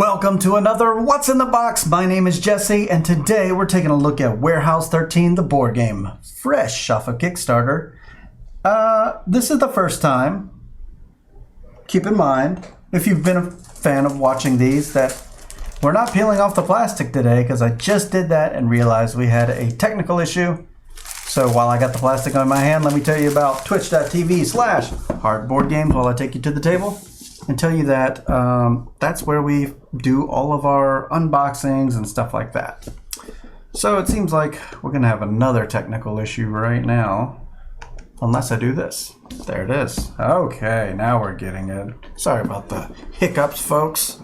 Welcome to another What's in the Box. My name is Jesse, and today we're taking a look at Warehouse 13, the board game, fresh off of Kickstarter. This is the first time. Keep in mind, if you've been a fan of watching these, that we're not peeling off the plastic today because I just did that and realized we had a technical issue. So while I got the plastic on my hand, let me tell you about twitch.tv/hardboardgames while I take you to the table and tell you that that's where we do all of our unboxings and stuff like that. So it seems like we're going to have another technical issue right now, unless I do this. There it is. Okay, now we're getting it. Sorry about the hiccups, folks.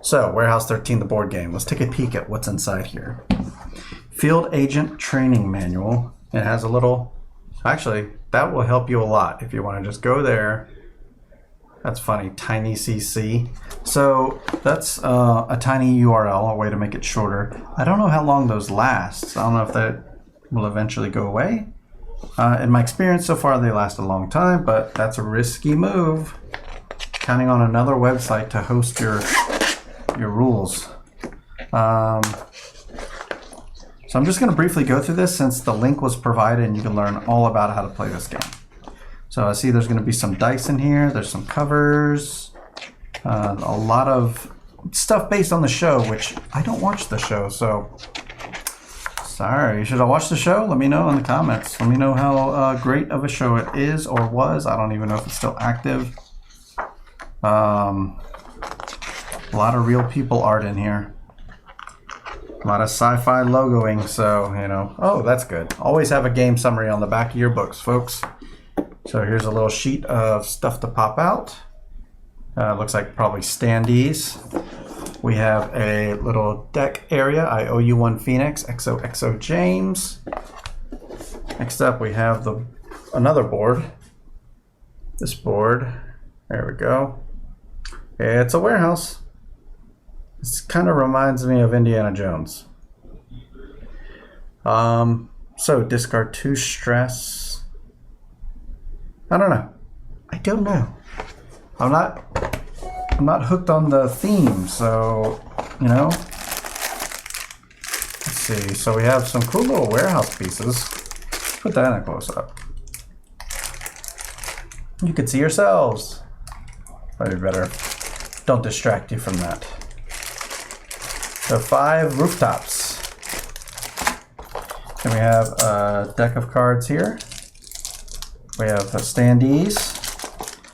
So, Warehouse 13, the board game. Let's take a peek at what's inside here. Field Agent Training Manual. It has a little... Actually, that will help you a lot if you want to just go there. That's funny, tiny CC. So that's a tiny URL, a way to make it shorter. I don't know how long those last. I don't know if that will eventually go away. In my experience so far, they last a long time, but that's a risky move. Counting on another website to host your rules. So I'm just going to briefly go through this since the link was provided and you can learn all about how to play this game. So I see there's going to be some dice in here. There's some covers. A lot of stuff based on the show, which I don't watch the show, so sorry. Should I watch the show? Let me know in the comments. Let me know how great of a show it is or was. I don't even know if it's still active. A lot of real people art in here. A lot of sci-fi logoing, so, you know. Oh, that's good. Always have a game summary on the back of your books, folks. So here's a little sheet of stuff to pop out. Looks like probably standees. We have a little deck area. I owe you one Phoenix, XOXO James. Next up we have another board. This board, there we go. It's a warehouse. This kind of reminds me of Indiana Jones. So discard 2 stress. I don't know. I don't know. I'm not hooked on the theme, so, you know. Let's see. So we have some cool little warehouse pieces. Put that in a close-up. You can see yourselves. Probably better. Don't distract you from that. So 5 rooftops. And we have a deck of cards here. We have standees.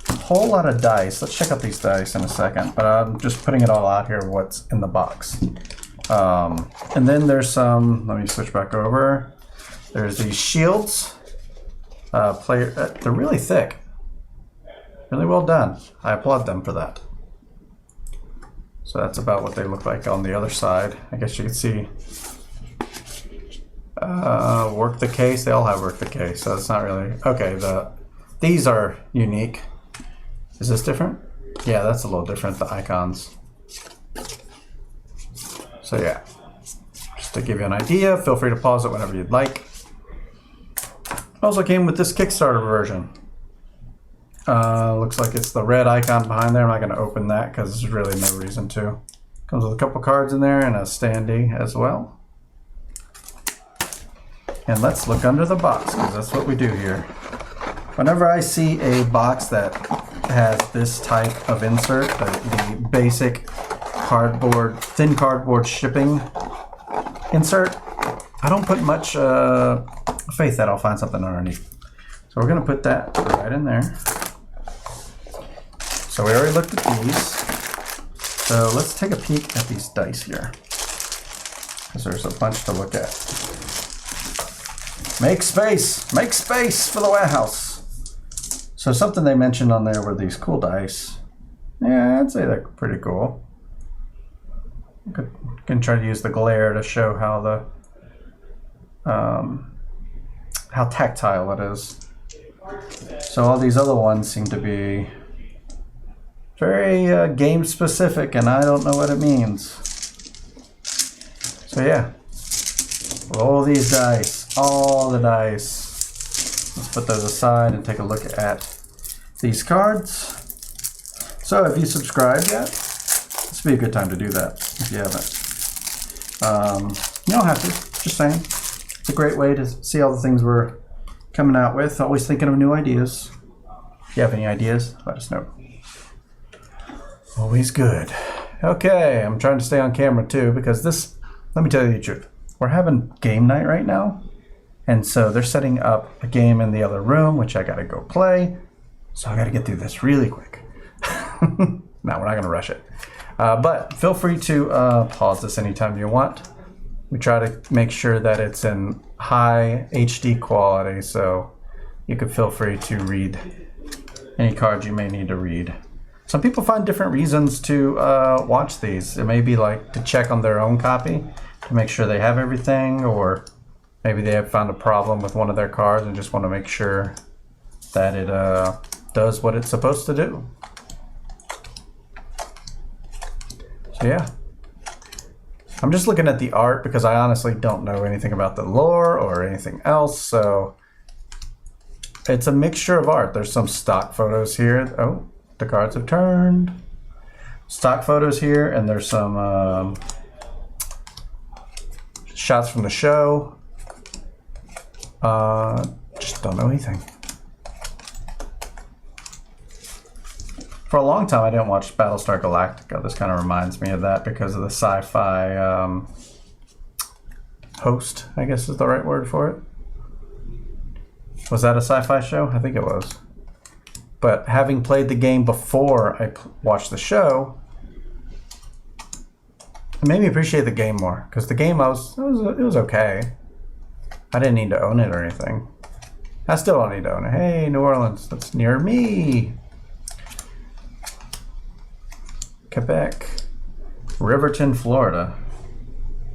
A whole lot of dice. Let's check out these dice in a second, but I'm just putting it all out here what's in the box. And then there's some, let me switch back over. There's these shields. They're really thick. Really well done. I applaud them for that. So that's about what they look like on the other side. I guess you can see work the case. They all have work the case, so it's not really okay. These are unique. Is this different? Yeah, that's a little different, the icons. So yeah, just to give you an idea, feel free to pause it whenever you'd like. Also came with this Kickstarter version. Looks like it's the red icon behind there. I'm not going to open that because there's really no reason to. Comes with a couple cards in there and a standee as well. And let's look under the box because that's what we do here. Whenever I see a box that has this type of insert, the basic cardboard, thin cardboard shipping insert, I don't put much faith that I'll find something underneath. So we're going to put that right in there. So we already looked at these. So let's take a peek at these dice here, because there's a bunch to look at. Make space for the warehouse. So something they mentioned on there were these cool dice. Yeah, I'd say they're pretty cool. Can try to use the glare to show how how tactile it is. So all these other ones seem to be very game specific, and I don't know what it means. So yeah, roll these dice. All the dice. Let's put those aside and take a look at these cards. So have you subscribed yet? This would be a good time to do that if you haven't. You don't have to, just saying. It's a great way to see all the things we're coming out with. Always thinking of new ideas. If you have any ideas, let us know. Always good. Okay, I'm trying to stay on camera too because this, let me tell you the truth. We're having game night right now. And so they're setting up a game in the other room, which I gotta go play. So I gotta get through this really quick. No, we're not gonna rush it. But feel free to pause this anytime you want. We try to make sure that it's in high HD quality, so you can feel free to read any cards you may need to read. Some people find different reasons to watch these. It may be like to check on their own copy to make sure they have everything, or maybe they have found a problem with one of their cards and just want to make sure that it does what it's supposed to do. So yeah, I'm just looking at the art because I honestly don't know anything about the lore or anything else, so it's a mixture of art. There's some stock photos here. Oh, the cards have turned. Stock photos here, and there's some shots from the show. Just don't know anything. For a long time, I didn't watch Battlestar Galactica. This kind of reminds me of that because of the sci-fi host, I guess is the right word for it. Was that a sci-fi show? I think it was. But having played the game before I watched the show, it made me appreciate the game more. Because the game, it was okay. I didn't need to own it or anything. I still don't need to own it. Hey, New Orleans, that's near me. Quebec, Riverton, Florida.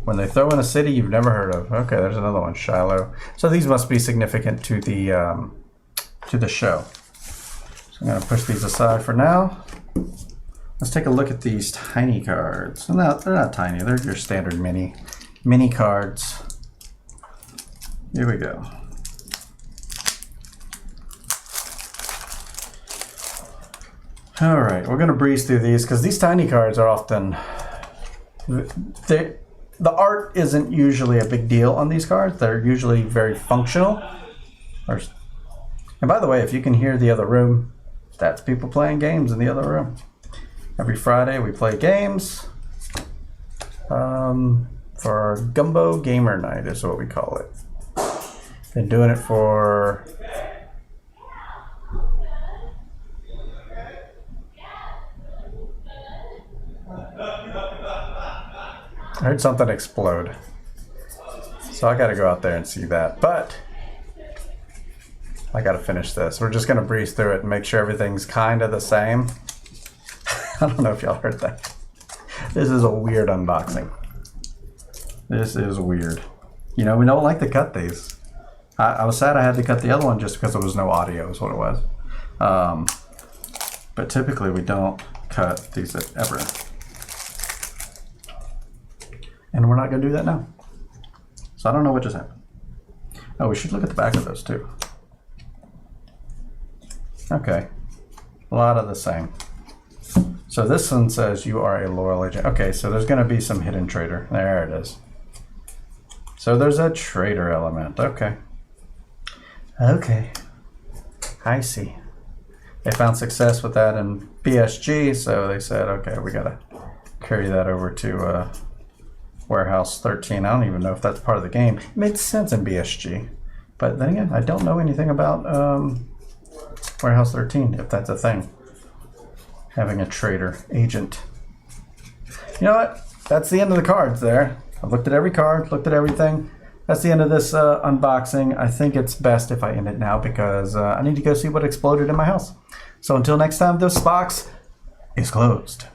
When they throw in a city you've never heard of. Okay, there's another one, Shiloh. So these must be significant to the show. So I'm gonna push these aside for now. Let's take a look at these tiny cards. No, they're not tiny. They're your standard mini cards. Here we go. All right, we're gonna breeze through these because these tiny cards are often, the art isn't usually a big deal on these cards. They're usually very functional. And by the way, if you can hear the other room, that's people playing games in the other room. Every Friday we play games for our Gumbo Gamer Night is what we call it. Been doing it for I heard something explode. So I gotta go out there and see that. But I gotta finish this. We're just gonna breeze through it and make sure everything's kind of the same. I don't know if y'all heard that. This is a weird unboxing. This is weird. You know, we don't like to cut these. I was sad I had to cut the other one just because there was no audio is what it was. But typically we don't cut these ever. And we're not going to do that now. So I don't know what just happened. Oh, we should look at the back of those too. Okay. A lot of the same. So this one says you are a loyal agent. Okay, so there's going to be some hidden traitor. There it is. So there's a traitor element. Okay. Okay. I see. They found success with that in BSG, so they said, okay, we got to carry that over to Warehouse 13. I don't even know if that's part of the game. It made sense in BSG. But then again, I don't know anything about Warehouse 13, if that's a thing. Having a traitor agent. You know what? That's the end of the cards there. I've looked at every card, looked at everything. That's the end of this unboxing. I think it's best if I end it now because I need to go see what exploded in my house. So until next time, this box is closed.